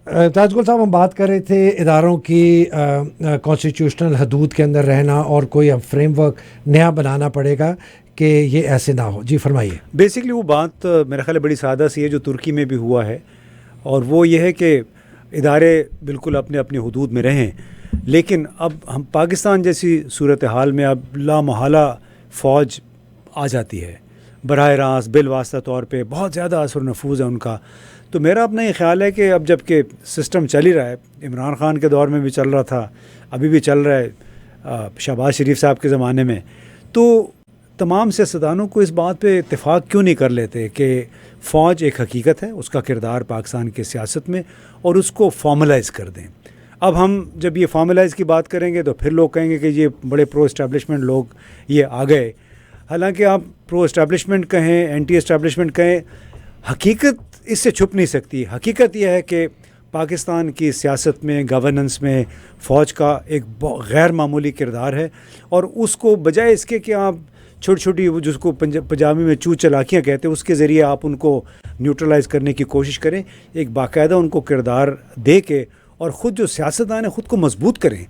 تاج گل صاحب، ہم بات کر رہے تھے اداروں کی کانسٹیٹیوشنل حدود کے اندر رہنا اور کوئی اب فریم ورک نیا بنانا پڑے گا کہ یہ ایسے نہ ہو. جی فرمائیے. بیسکلی وہ بات میرا خیال ہے بڑی سادہ سی ہے جو ترکی میں بھی ہوا ہے، اور وہ یہ ہے کہ ادارے بالکل اپنے اپنے حدود میں رہیں، لیکن اب ہم پاکستان جیسی صورتحال میں اب لامحالہ فوج آ جاتی ہے براہ راست بالواسطہ طور پہ، بہت زیادہ اثر و نفوذ ہے ان کا. تو میرا اپنا یہ خیال ہے کہ اب جب کہ سسٹم چل ہی رہا ہے، عمران خان کے دور میں بھی چل رہا تھا، ابھی بھی چل رہا ہے شہباز شریف صاحب کے زمانے میں، تو تمام سیاستدانوں کو اس بات پہ اتفاق کیوں نہیں کر لیتے کہ فوج ایک حقیقت ہے، اس کا کردار پاکستان کی سیاست میں، اور اس کو فارملائز کر دیں. اب ہم جب یہ فارملائز کی بات کریں گے تو پھر لوگ کہیں گے کہ یہ بڑے پرو اسٹیبلشمنٹ لوگ یہ آ گئے. حالانکہ آپ پرو اسٹیبلشمنٹ کہیں، اینٹی اسٹیبلشمنٹ کہیں، حقیقت اس سے چھپ نہیں سکتی. حقیقت یہ ہے کہ پاکستان کی سیاست میں، گورننس میں فوج کا ایک غیر معمولی کردار ہے، اور اس کو بجائے اس کے کہ آپ چھوٹی چھوٹی جس کو پنجابی میں چو چلاکیاں کہتے ہیں، اس کے ذریعے آپ ان کو نیوٹرلائز کرنے کی کوشش کریں، ایک باقاعدہ ان کو کردار دے کے، اور خود جو سیاستدان ہیں خود کو مضبوط کریں،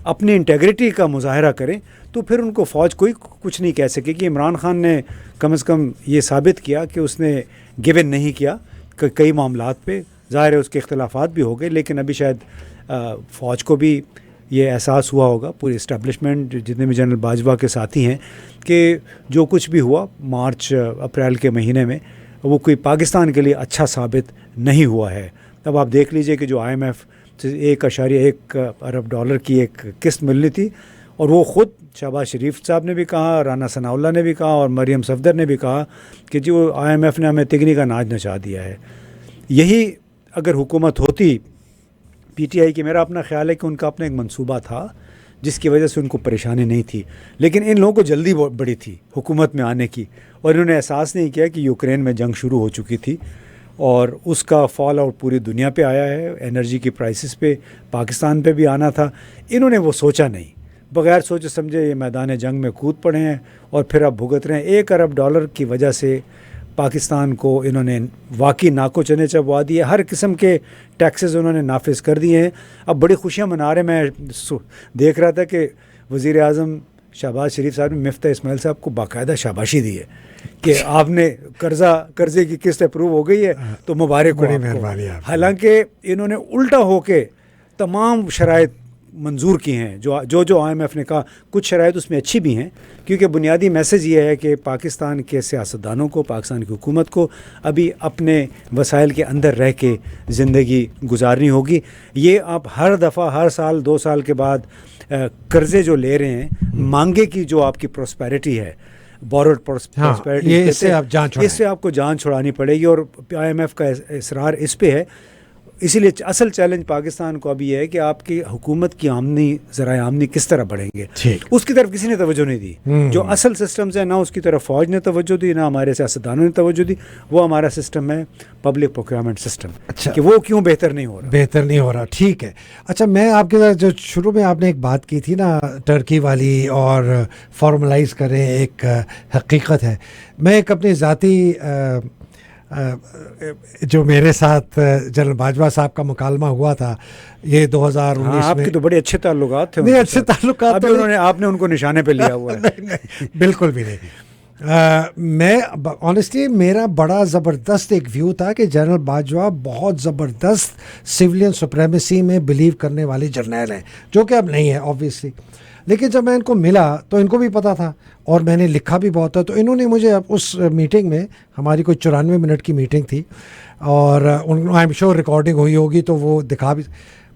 اپنی انٹیگریٹی کا مظاہرہ کریں، تو پھر ان کو فوج کوئی کچھ نہیں کہہ سکے. کہ عمران خان نے کم از کم یہ ثابت کیا کہ اس نے گیون نہیں کیا کئی معاملات پہ. ظاہر ہے اس کے اختلافات بھی ہو گئے، لیکن ابھی شاید فوج کو بھی یہ احساس ہوا ہوگا، پوری اسٹیبلشمنٹ جتنے بھی جنرل باجوہ کے ساتھی ہیں، کہ جو کچھ بھی ہوا مارچ اپریل کے مہینے میں وہ کوئی پاکستان کے لیے اچھا ثابت نہیں ہوا ہے. اب آپ دیکھ لیجئے کہ جو IMF سے 1.1 ارب ڈالر کی ایک قسط ملنی تھی، اور وہ خود شہباز شریف صاحب نے بھی کہا، رانا ثناء اللہ نے بھی کہا، اور مریم صفدر نے بھی کہا کہ جو IMF نے ہمیں تگنی کا ناچ نچا دیا ہے. یہی اگر حکومت ہوتی PTI کی، میرا اپنا خیال ہے کہ ان کا اپنا ایک منصوبہ تھا جس کی وجہ سے ان کو پریشانی نہیں تھی، لیکن ان لوگوں کو جلدی بڑی تھی حکومت میں آنے کی، اور انہوں نے احساس نہیں کیا کہ یوکرین میں جنگ شروع ہو چکی تھی، اور اس کا فال آؤٹ پوری دنیا پہ آیا ہے. انرجی کی پرائسز پہ پاکستان پہ بھی آنا تھا. انہوں نے وہ سوچا نہیں، بغیر سوچے سمجھے یہ میدان جنگ میں کود پڑے ہیں، اور پھر اب بھگت رہے ہیں. 1 ارب ڈالر کی وجہ سے پاکستان کو انہوں نے واقعی ناکو چنے چبوا دیے، ہر قسم کے ٹیکسز انہوں نے نافذ کر دیے ہیں. اب بڑی خوشیاں منا رہے. میں دیکھ رہا تھا کہ وزیر اعظم شہباز شریف صاحب نے مفتاح اسماعیل صاحب کو باقاعدہ شاباشی دی ہے کہ آپ نے قرضے کی قسط اپروو ہو گئی ہے، تو مبارک ہو آپ کو. حالانکہ انہوں نے الٹا ہو کے تمام شرائط منظور کی ہیں جو IMF نے کہا. کچھ شرائط اس میں اچھی بھی ہیں، کیونکہ بنیادی میسج یہ ہے کہ پاکستان کے سیاستدانوں کو، پاکستان کی حکومت کو ابھی اپنے وسائل کے اندر رہ کے زندگی گزارنی ہوگی. یہ آپ ہر دفعہ ہر سال 2 سال کے بعد قرضے جو لے رہے ہیں، مانگے کی جو آپ کی پراسپیرٹی ہے، بورڈ پراسپیرٹی، اس سے آپ کو جان چھڑانی پڑے گی. اور IMF کا اصرار اس پہ ہے. اسی لیے اصل چیلنج پاکستان کو ابھی یہ ہے کہ آپ کی حکومت کی ذرائع آمدنی کس طرح بڑھیں گے. اس کی طرف کسی نے توجہ نہیں دی. جو اصل سسٹمز ہیں، نہ اس کی طرف فوج نے توجہ دی، نہ ہمارے سیاستدانوں نے توجہ دی. وہ ہمارا سسٹم ہے پبلک پروکیورمنٹ سسٹم. اچھا، کہ وہ کیوں بہتر نہیں ہو رہا. ٹھیک ہے. اچھا، میں آپ کے ساتھ جو شروع میں آپ نے ایک بات کی تھی نا ٹرکی والی، اور فارملائز کریں ایک حقیقت ہے. میں ایک اپنی ذاتی جو میرے ساتھ جنرل باجوہ صاحب کا مکالمہ ہوا تھا یہ 2019 میں. آپ کے تو بڑے اچھے تعلقات تھے. نہیں، اچھے تعلقات آپ نے ان کو نشانے پہ لیا ہوا ہے. نہیں، بالکل بھی نہیں. میں آنیسٹلی میرا بڑا زبردست ایک ویو تھا کہ جنرل باجوہ بہت زبردست سویلین سپریمیسی میں بلیو کرنے والے جرنیل ہیں، جو کہ اب نہیں ہے آبویسلی. لیکن جب میں ان کو ملا تو ان کو بھی پتہ تھا، اور میں نے لکھا بھی بہت تھا. تو انہوں نے مجھے اس میٹنگ میں، ہماری کوئی 94 منٹ کی میٹنگ تھی، اور آئی ایم شیور ریکارڈنگ ہوئی ہوگی تو وہ دکھا بھی.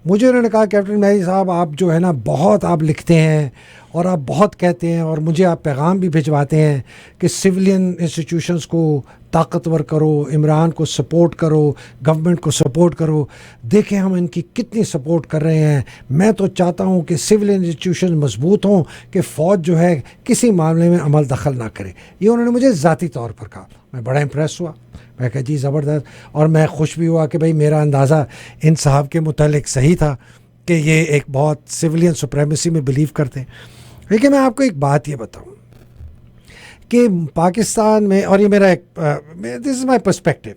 مجھے انہوں نے کہا کیپٹن مہدی صاحب آپ جو ہے نا بہت آپ لکھتے ہیں اور آپ بہت کہتے ہیں، اور مجھے آپ پیغام بھی بھجواتے ہیں کہ سویلین انسٹیٹیوشنز کو طاقتور کرو، عمران کو سپورٹ کرو، گورنمنٹ کو سپورٹ کرو. دیکھیں ہم ان کی کتنی سپورٹ کر رہے ہیں. میں تو چاہتا ہوں کہ سویلین انسٹیٹیوشن مضبوط ہوں، کہ فوج جو ہے کسی معاملے میں عمل دخل نہ کرے. یہ انہوں نے مجھے ذاتی طور پر کہا. میں بڑا امپریس ہوا. میں کہا جی زبردست. اور میں خوش بھی ہوا کہ بھائی میرا اندازہ ان صاحب کے متعلق صحیح تھا کہ یہ ایک بہت سویلین سپریمیسی میں بلیو کرتے ہیں. لیکن میں آپ کو ایک بات یہ بتاؤں کہ پاکستان میں، اور یہ میرا ایک دس از مائی پرسپیکٹیو،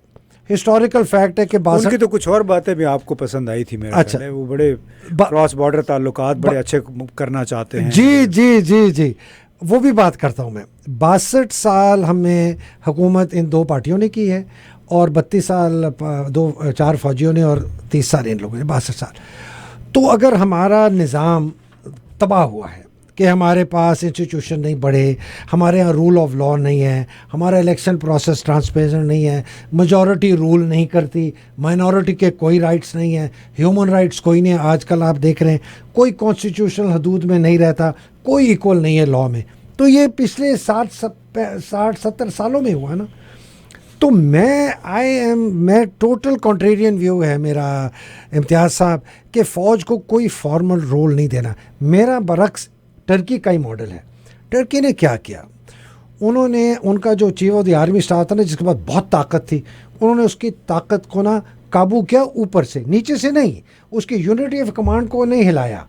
ہسٹوریکل فیکٹ ہے کہ ان کی تو کچھ اور باتیں بھی آپ کو پسند آئی تھی میرا خیال ہے، وہ بڑے کراس بارڈر تعلقات بڑے اچھے کرنا چاہتے ہیں. جی جی جی جی وہ بھی بات کرتا ہوں میں. 62 سال ہمیں حکومت ان دو پارٹیوں نے کی ہے اور 32 سال 4 فوجیوں نے اور 30 سال ان لوگوں نے. 62 سال. تو اگر ہمارا نظام تباہ ہوا ہے کہ ہمارے پاس انسٹیٹیوشن نہیں بڑھے، ہمارے یہاں رول آف لا نہیں ہے، ہمارا الیکشن پروسیس ٹرانسپیرنٹ نہیں ہے، میجورٹی رول نہیں کرتی، مائنورٹی کے کوئی رائٹس نہیں ہیں، ہیومن رائٹس کوئی نہیں ہے. آج کل آپ دیکھ رہے ہیں کوئی کانسٹیٹیوشنل حدود میں نہیں رہتا، کوئی ایکول نہیں ہے لا میں. تو یہ پچھلے 60-70 سالوں میں ہوا نا. تو میں ٹوٹل کنٹریرین ویو ہے میرا امتیاز صاحب کہ فوج کو کوئی فارمل رول نہیں دینا. میرا برعکس ٹرکی کا ہی ماڈل ہے. ٹرکی نے کیا کیا، انہوں نے ان کا جو chief of the army staff تھا نا، جس کے بعد بہت طاقت تھی، انہوں نے اس کی طاقت کو نا قابو کیا اوپر سے، نیچے سے نہیں. اس کی یونٹی آف کمانڈ کو نہیں ہلایا.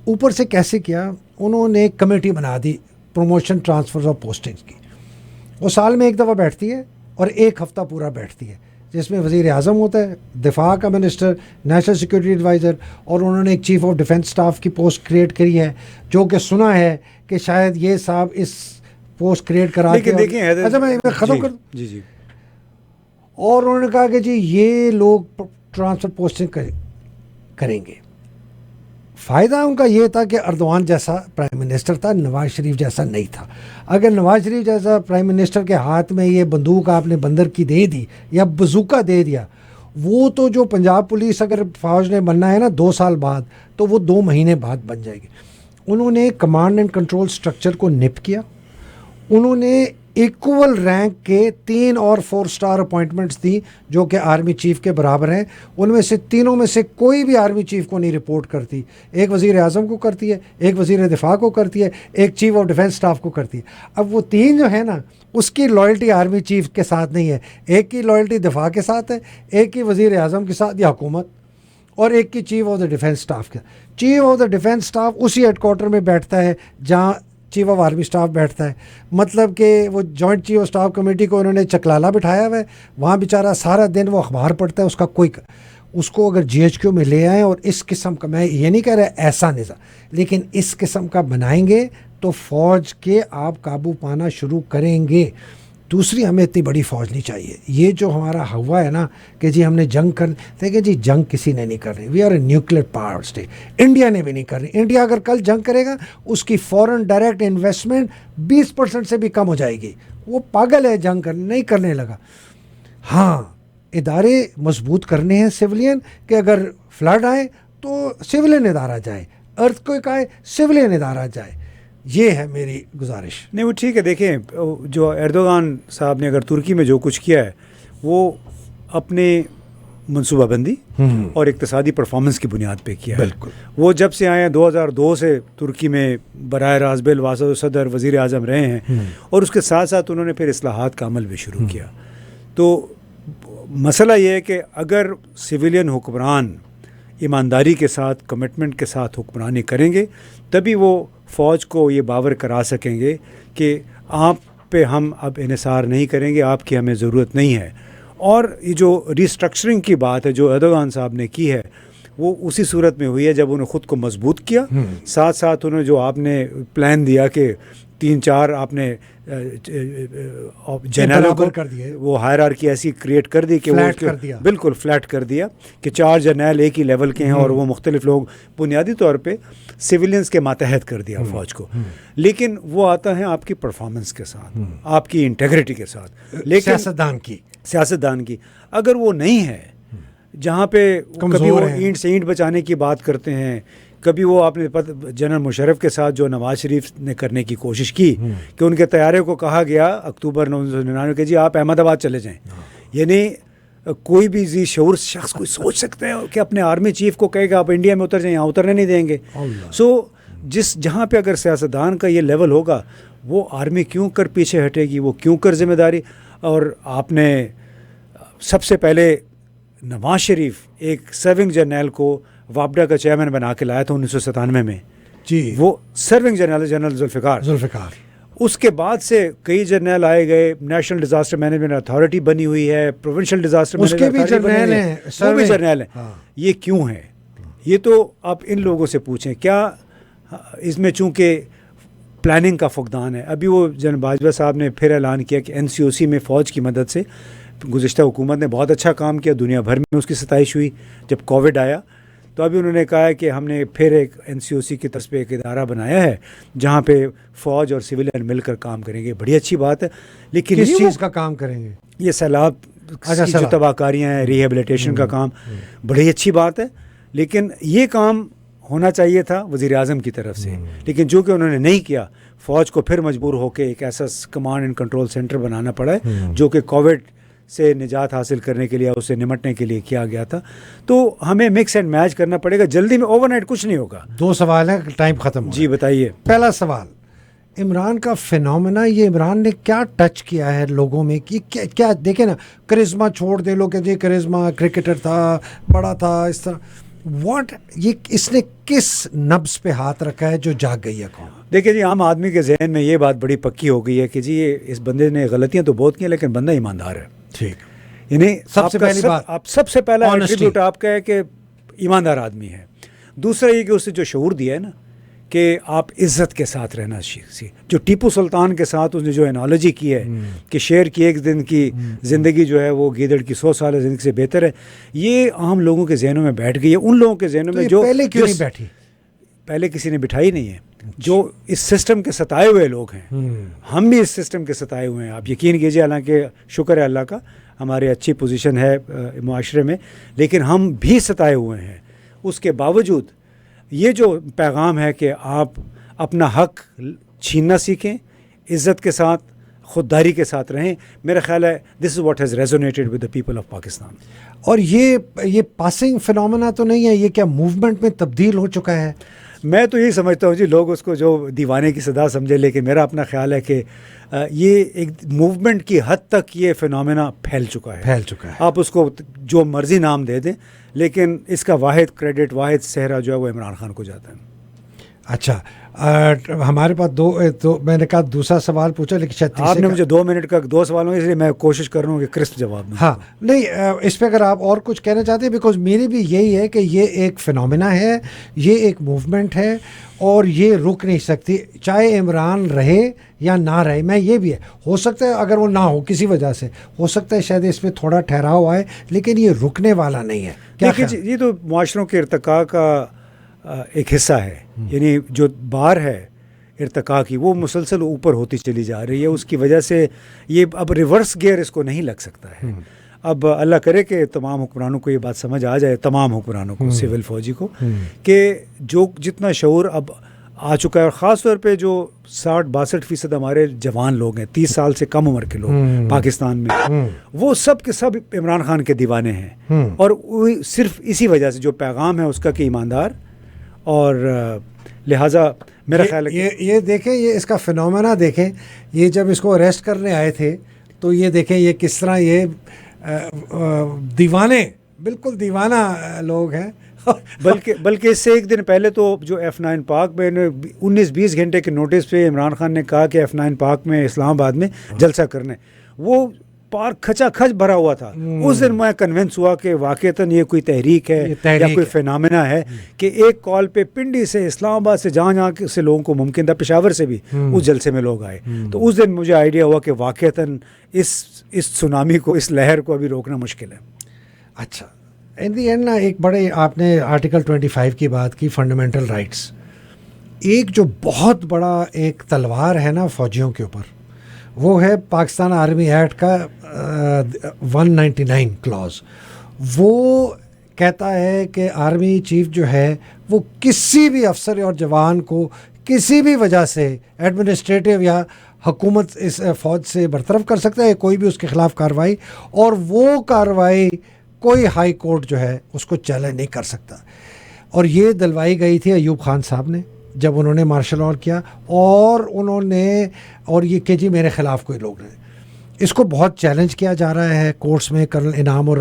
اوپر سے کیسے کیا، انہوں نے کمیٹی بنا the promotion transfer of postings کی. وہ سال میں ایک دفعہ بیٹھتی ہے اور ایک ہفتہ پورا بیٹھتی ہے، جس میں وزیر اعظم ہوتا ہے، دفاع کا منسٹر، نیشنل سیکورٹی ایڈوائزر، اور انہوں نے ایک چیف آف ڈیفنس اسٹاف کی پوسٹ کریٹ کری ہے، جو کہ سنا ہے کہ شاید یہ صاحب اس پوسٹ کریٹ کرا کے اچھا میں ختم کر دوں. جی جی. اور انہوں نے کہا کہ جی یہ لوگ ٹرانسفر پوسٹنگ کریں گے. فائدہ ان کا یہ تھا کہ اردوان جیسا پرائم منسٹر تھا، نواز شریف جیسا نہیں تھا. اگر نواز شریف جیسا پرائم منسٹر کے ہاتھ میں یہ بندوق آپ نے بندر کی دے دی یا بزوکا دے دیا، وہ تو جو پنجاب پولیس اگر فوج نے بننا ہے نا 2 سال بعد، تو وہ 2 مہینے بعد بن جائے گی. انہوں نے کمانڈ اینڈ کنٹرول سٹرکچر کو نپ کیا. انہوں نے ایکول رینک کے 3 اور 4 سٹار اپوائنٹمنٹس دی جو کہ آرمی چیف کے برابر ہیں. ان میں سے تینوں میں سے کوئی بھی آرمی چیف کو نہیں رپورٹ کرتی. ایک وزیر اعظم کو کرتی ہے، ایک وزیر دفاع کو کرتی ہے، ایک چیف آف ڈیفنس اسٹاف کو کرتی ہے. اب وہ 3 جو ہے نا، اس کی لائلٹی آرمی چیف کے ساتھ نہیں ہے، ایک کی لائلٹی دفاع کے ساتھ ہے، ایک کی وزیر اعظم کے ساتھ یا حکومت، اور ایک کی chief of the defence staff کے. Chief of the defence staff اسی ہیڈ کوارٹر میں بیٹھتا ہے جہاں چیف آف آرمی اسٹاف بیٹھتا ہے. مطلب کہ وہ joint chief of staff committee کو انہوں نے چکلالا بٹھایا ہوا ہے، وہاں بیچارہ سارا دن وہ اخبار پڑھتا ہے. اس کا کوئی اس کو اگر جی ایچ کیو میں لے آئیں اور اس قسم کا، میں یہ نہیں کہہ رہا ایسا نظام، لیکن اس قسم کا بنائیں گے تو فوج کے آپ قابو پانا شروع کریں گے. دوسری، ہمیں اتنی بڑی فوج نہیں چاہیے. یہ جو ہمارا ہوا ہے نا کہ جی ہم نے جنگ کر، دیکھیں جی جنگ کسی نے نہیں کر رہی. We are a nuclear power state. India نے بھی نہیں کر رہی. انڈیا اگر کل جنگ کرے گا، اس کی فورن ڈائریکٹ انویسٹمنٹ 20% سے بھی کم ہو جائے گی. وہ پاگل ہے، جنگ نہیں کرنے لگا. ہاں، ادارے مضبوط کرنے ہیں سولین، کہ اگر فلڈ آئے تو سولین ادارہ جائے، ارتھ کوئک آئے سولین ادارہ جائے. یہ ہے میری گزارش. نہیں وہ ٹھیک ہے. دیکھیں جو ایردوغان صاحب نے اگر ترکی میں جو کچھ کیا ہے، وہ اپنے منصوبہ بندی اور اقتصادی پرفارمنس کی بنیاد پہ کیا ہے. بالکل. وہ جب سے آئے ہیں 2002 سے ترکی میں براہ راست بالواسطہ صدر وزیر اعظم رہے ہیں، اور اس کے ساتھ ساتھ انہوں نے پھر اصلاحات کا عمل بھی شروع کیا. تو مسئلہ یہ ہے کہ اگر سویلین حکمران ایمانداری کے ساتھ، کمٹمنٹ کے ساتھ حکمرانی کریں گے، تبھی وہ فوج کو یہ باور کرا سکیں گے کہ آپ پہ ہم اب انحصار نہیں کریں گے، آپ کی ہمیں ضرورت نہیں ہے. اور یہ جو ریسٹرکچرنگ کی بات ہے جو ایردوغان صاحب نے کی ہے، وہ اسی صورت میں ہوئی ہے جب انہوں نے خود کو مضبوط کیا. ساتھ ساتھ انہوں نے جو آپ نے پلان دیا کہ 3-4 آپ نے جنرلوں کو کر دیے، وہ ہائرارکی ایسی کریٹ کر دی کہ وہ بالکل فلیٹ کر دیا کہ 4 جرنیل ایک ہی لیول کے ہیں، اور وہ مختلف لوگ بنیادی طور پہ سویلینز کے ماتحت کر دیا فوج کو. لیکن وہ آتا ہے آپ کی پرفارمنس کے ساتھ، آپ کی انٹیگریٹی کے ساتھ. لیکن سیاستدان کی اگر وہ نہیں ہے، جہاں پہ کبھی وہ اینٹ سے اینٹ بچانے کی بات کرتے ہیں، کبھی وہ آپ نے جنرل مشرف کے ساتھ جو نواز شریف نے کرنے کی کوشش کی کہ ان کے طیارے کو کہا گیا اکتوبر 1999 کہ جی آپ احمد آباد چلے جائیں. یعنی کوئی بھی ذی شعور شخص کوئی سوچ سکتا ہے کہ اپنے آرمی چیف کو کہے کہ آپ انڈیا میں اتر جائیں، یہاں اترنے نہیں دیں گے. جہاں پہ اگر سیاستدان کا یہ لیول ہوگا، وہ آرمی کیوں کر پیچھے ہٹے گی، وہ کیوں کر ذمہ داری. اور آپ نے سب سے پہلے نواز شریف ایک سرونگ جرنیل کو وابڈا کا چیئرمین بنا کے لایا تھا 1997 میں. جی، وہ سرونگ جنرل ذوالفقار. اس کے بعد سے کئی جرنیل آئے گئے, نیشنل ڈیزاسٹر مینجمنٹ اتھارٹی بنی ہوئی ہے, پروونشل ڈیزاسٹر اس کے بھی جرنیل ہیں, وہ بھی جرنیل ہیں. یہ کیوں ہے؟ یہ تو آپ ان لوگوں سے پوچھیں. کیا اس میں چونکہ پلاننگ کا فقدان ہے؟ ابھی وہ جنرل باجوہ صاحب نے پھر اعلان کیا کہ NCOC میں فوج کی مدد سے گزشتہ حکومت نے بہت اچھا کام کیا, دنیا بھر میں اس کی ستائش ہوئی. جب کووڈ آیا تو ابھی انہوں نے کہا ہے کہ ہم نے پھر ایک NCOC کی طرف پہ ایک ادارہ بنایا ہے جہاں پہ فوج اور سویلین مل کر کام کریں گے. بڑی اچھی بات ہے, لیکن کس چیز کا کام کریں گے؟ یہ سیلاب کی جو تباہ کاریاں ہیں, ریہیبلیٹیشن کا کام, بڑی اچھی بات ہے. لیکن یہ کام ہونا چاہیے تھا وزیر اعظم کی طرف سے, لیکن چونکہ انہوں نے نہیں کیا, فوج کو پھر مجبور ہو کے ایک ایسا کمانڈ اینڈ کنٹرول سینٹر بنانا پڑا ہے جو کہ کووڈ سے نجات حاصل کرنے کے لیے, اسے نمٹنے کے لیے کیا گیا تھا. تو ہمیں مکس اینڈ میچ کرنا پڑے گا, جلدی میں اوور نائٹ کچھ نہیں ہوگا. 2 سوال ہیں, ٹائم ختم ہو. جی بتائیے. پہلا سوال, عمران کا فینومینا, یہ عمران نے کیا ٹچ کیا ہے لوگوں میں کہ کیا دیکھیں نا, کرزما چھوڑ دے لو کہ جی کرزما کرکٹر تھا, بڑا تھا, اس طرح واٹ, یہ اس نے کس نبض پہ ہاتھ رکھا ہے جو جاگ گئی ہے قوم؟ دیکھیں جی, عام آدمی کے ذہن میں یہ بات بڑی پکی ہو گئی ہے کہ جی اس بندے نے غلطیاں تو بہت کی ہیں لیکن بندہ ایماندار ہے. ٹھیک, یعنی سب سے پہلی بات, آپ سب سے پہلا ایٹریبیوٹ آپ کا ہے کہ ایماندار آدمی ہے. دوسرا یہ کہ اسے جو شعور دیا ہے نا کہ آپ عزت کے ساتھ رہنا سیکھیں. جو ٹیپو سلطان کے ساتھ اس نے جو انالوجی کی ہے کہ شیر کی ایک دن کی زندگی جو ہے وہ گیدڑ کی 100 سالہ زندگی سے بہتر ہے, یہ عام لوگوں کے ذہنوں میں بیٹھ گئی ہے. ان لوگوں کے ذہنوں میں جو پہلے کیوں نہیں بیٹھی, پہلے کسی نے بٹھائی نہیں ہے. جو اس سسٹم کے ستائے ہوئے لوگ ہیں, ہم بھی اس سسٹم کے ستائے ہوئے ہیں. آپ یقین کیجئے, حالانکہ شکر ہے اللہ کا ہماری اچھی پوزیشن ہے معاشرے میں, لیکن ہم بھی ستائے ہوئے ہیں. اس کے باوجود یہ جو پیغام ہے کہ آپ اپنا حق چھیننا سیکھیں, عزت کے ساتھ, خودداری کے ساتھ رہیں, میرا خیال ہے this is what has resonated with the people of Pakistan. اور یہ پاسنگ فینومینا تو نہیں ہے, یہ کیا موومنٹ میں تبدیل ہو چکا ہے؟ میں تو یہی سمجھتا ہوں جی, لوگ اس کو جو دیوانے کی صدا سمجھے, لیکن میرا اپنا خیال ہے کہ یہ ایک موومنٹ کی حد تک یہ فینومینا پھیل چکا ہے. آپ اس کو جو مرضی نام دے دیں, لیکن اس کا واحد کریڈٹ, واحد صحرا جو ہے وہ عمران خان کو جاتا ہے. اچھا, ہمارے پاس دو میں نے کہا دوسرا سوال پوچھا, لیکن شاید آپ نے مجھے 2 منٹ کا 2 سوال ہوئے, اس لیے میں کوشش کر رہا ہوں کہ کرسپ جواب دوں. ہاں نہیں, اس پہ اگر آپ اور کچھ کہنا چاہتے ہیں, بیکاز میری بھی یہی ہے کہ یہ ایک فینومینا ہے, یہ ایک موومنٹ ہے اور یہ رک نہیں سکتی, چاہے عمران رہے یا نہ رہے. میں یہ بھی ہے, ہو سکتا ہے اگر وہ نہ ہو کسی وجہ سے, ہو سکتا ہے شاید اس میں تھوڑا ٹھہراؤ آئے, لیکن یہ رکنے والا نہیں ہے. دیکھیے, یہ تو معاشروں کے ارتقاء کا ایک حصہ ہے. یعنی جو بار ہے ارتقاء کی, وہ مسلسل اوپر ہوتی چلی جا رہی ہے. اس کی وجہ سے یہ اب ریورس گیئر اس کو نہیں لگ سکتا ہے. اب اللہ کرے کہ تمام حکمرانوں کو یہ بات سمجھ آ جائے, تمام حکمرانوں کو, سول فوجی کو, کہ جو جتنا شعور اب آ چکا ہے, اور خاص طور پہ جو 60-62% ہمارے جوان لوگ ہیں, 30 سال سے کم عمر کے لوگ پاکستان میں, وہ سب کے سب عمران خان کے دیوانے ہیں. اور صرف اسی وجہ سے جو پیغام ہے اس کا کہ ایماندار, اور لہٰذا میرا خیال ہے یہ دیکھیں, یہ اس کا فینومینا دیکھیں. یہ جب اس کو اریسٹ کرنے آئے تھے تو یہ دیکھیں یہ کس طرح یہ دیوانے, بالکل دیوانہ لوگ ہیں. بلکہ اس سے ایک دن پہلے تو جو F9 پارک میں 19-20 گھنٹے کے نوٹس پہ عمران خان نے کہا کہ F9 پارک میں اسلام آباد میں جلسہ کرنے, وہ پارک کھچا کھچ بھرا ہوا تھا. اس دن میں کنونس ہوا کہ واقعتاً یہ کوئی تحریک ہے یا کوئی فینومینا ہے کہ ایک کال پہ پنڈی سے, اسلام آباد سے, جہاں سے لوگوں کو ممکن تھا, پشاور سے بھی اس جلسے میں لوگ آئے. تو اس دن مجھے آئیڈیا ہوا کہ واقعتاً اس سونامی کو, اس لہر کو ابھی روکنا مشکل ہے. اچھا, ان دی اینڈ نا ایک بڑے آپ نے آرٹیکل 25 کی بات کی, فنڈامنٹل رائٹس. ایک جو بہت بڑا ایک تلوار ہے نا فوجیوں کے اوپر, وہ ہے پاکستان آرمی ایکٹ کا 199 کلاز. وہ کہتا ہے کہ آرمی چیف جو ہے وہ کسی بھی افسر اور جوان کو کسی بھی وجہ سے ایڈمنسٹریٹو یا حکومت اس فوج سے برطرف کر سکتا ہے, کوئی بھی اس کے خلاف کارروائی, اور وہ کارروائی کوئی ہائی کورٹ جو ہے اس کو چیلنج نہیں کر سکتا. اور یہ دلوائی گئی تھی ایوب خان صاحب نے جب انہوں نے مارشل لاء کیا, اور انہوں نے, اور یہ کہ جی میرے خلاف کوئی لوگ نہیں. اس کو بہت چیلنج کیا جا رہا ہے کورٹس میں. کرنل انعام اور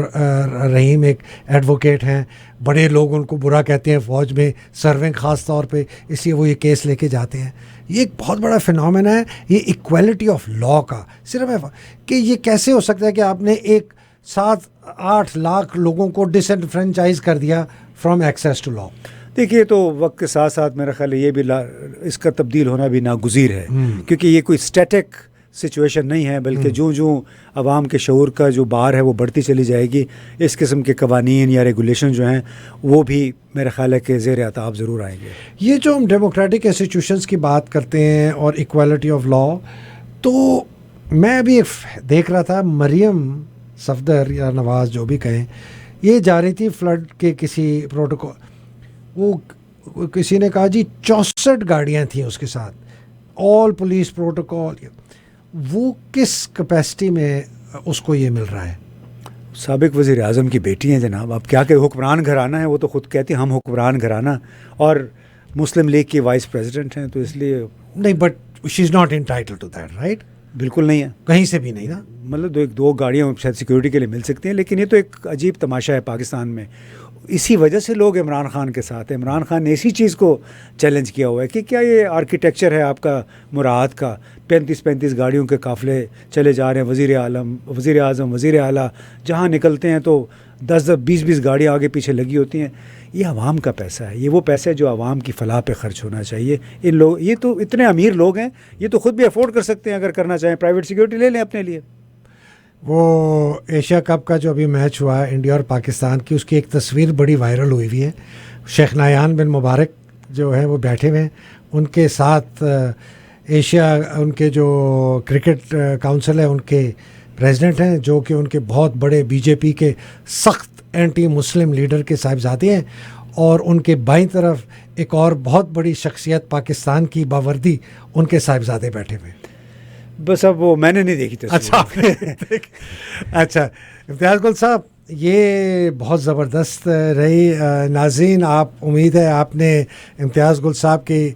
رحیم ایک ایڈوکیٹ ہیں, بڑے لوگ ان کو برا کہتے ہیں فوج میں سرونگ خاص طور پہ, اس لیے وہ یہ کیس لے کے جاتے ہیں. یہ ایک بہت بڑا فینومینا ہے یہ ایکویلٹی آف لا کا. صرف کہ یہ کیسے ہو سکتا ہے کہ آپ نے ایک 7-8 لاکھ لوگوں کو ڈس انفرینچائز کر دیا فرام ایکسیس ٹو لا. دیکھیے تو وقت کے ساتھ ساتھ میرا خیال ہے یہ بھی اس کا تبدیل ہونا بھی ناگزیر ہے, کیونکہ یہ کوئی اسٹیٹک سچویشن نہیں ہے, بلکہ جو عوام کے شعور کا جو بار ہے وہ بڑھتی چلی جائے گی. اس قسم کے قوانین یا ریگولیشن جو ہیں وہ بھی میرا خیال ہے کہ زیر اعتاب ضرور آئیں گے. یہ جو ہم ڈیموکریٹک انسٹیٹیوشنس کی بات کرتے ہیں اور ایکویلٹی آف لا, تو میں ابھی دیکھ رہا تھا مریم صفدر یا نواز جو بھی کہیں, یہ جا رہی تھی فلڈ کے کسی پروٹوکول, وہ کسی نے کہا جی 64 گاڑیاں تھیں اس کے ساتھ, آل پولیس پروٹوکول. وہ کس کیپیسٹی میں اس کو یہ مل رہا ہے؟ سابق وزیر اعظم کی بیٹی ہیں جناب, اب کیا کہ حکمران گھرانہ ہے, وہ تو خود کہتی ہیں ہم حکمران گھرانہ, اور مسلم لیگ کی وائس پریزیڈنٹ ہیں, تو اس لیے نہیں, but she is not entitled to that, right? بالکل نہیں ہے, کہیں سے بھی نہیں نا. مطلب دو گاڑیاں شاید سیکیورٹی کے لیے مل سکتی ہیں, لیکن یہ تو ایک عجیب تماشا ہے پاکستان میں. اسی وجہ سے لوگ عمران خان کے ساتھ ہیں. عمران خان نے اسی چیز کو چیلنج کیا ہوا ہے کہ کیا یہ آرکیٹیکچر ہے آپ کا مراد کا, 35 گاڑیوں کے قافلے چلے جا رہے ہیں, وزیر اعظم وزیر اعلیٰ جہاں نکلتے ہیں تو 10-20 گاڑیاں آگے پیچھے لگی ہوتی ہیں. یہ عوام کا پیسہ ہے, یہ وہ پیسہ ہے جو عوام کی فلاح پہ خرچ ہونا چاہیے. یہ تو اتنے امیر لوگ ہیں, یہ تو خود بھی افورڈ کر سکتے ہیں, اگر کرنا چاہیں پرائیویٹ سیکیورٹی لے لیں اپنے لیے. وہ ایشیا کپ کا جو ابھی میچ ہوا ہے انڈیا اور پاکستان کی, اس کی ایک تصویر بڑی وائرل ہوئی ہوئی ہے. شیخ نایان بن مبارک جو ہیں وہ بیٹھے ہوئے ہیں, ان کے ساتھ ایشیا ان کے جو کرکٹ کاؤنسل ہے ان کے پریزیڈنٹ ہیں, جو کہ ان کے بہت بڑے بی جے پی کے سخت اینٹی مسلم لیڈر کے صاحبزادے ہیں, اور ان کے بائیں طرف ایک اور بہت بڑی شخصیت پاکستان کی باوردی, ان کے صاحبزادے بیٹھے ہوئے. بس اب وہ میں نے نہیں دیکھی تھی. اچھا امتیاز گل صاحب, یہ بہت زبردست رہی. ناظرین, آپ امید ہے آپ نے امتیاز گل صاحب کی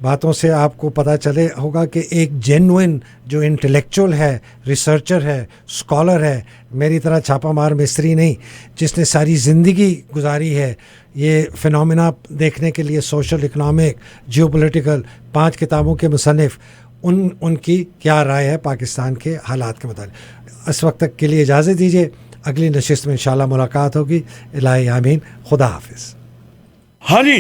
باتوں سے آپ کو پتہ چلے ہوگا کہ ایک جینوئن جو انٹلیکچوئل ہے, ریسرچر ہے, اسکالر ہے, میری طرح چھاپا مار مستری نہیں, جس نے ساری زندگی گزاری ہے یہ فینومینا دیکھنے کے لیے, سوشل, اکنامک, جیو پولیٹیکل, 5 کتابوں کے مصنف. ان کی کیا رائے ہے پاکستان کے حالات کے متعلق. اس وقت تک کے لیے اجازت دیجیے, اگلی نشست میں انشاءاللہ ملاقات ہوگی. الہی آمین. خدا حافظ. ہاں جی.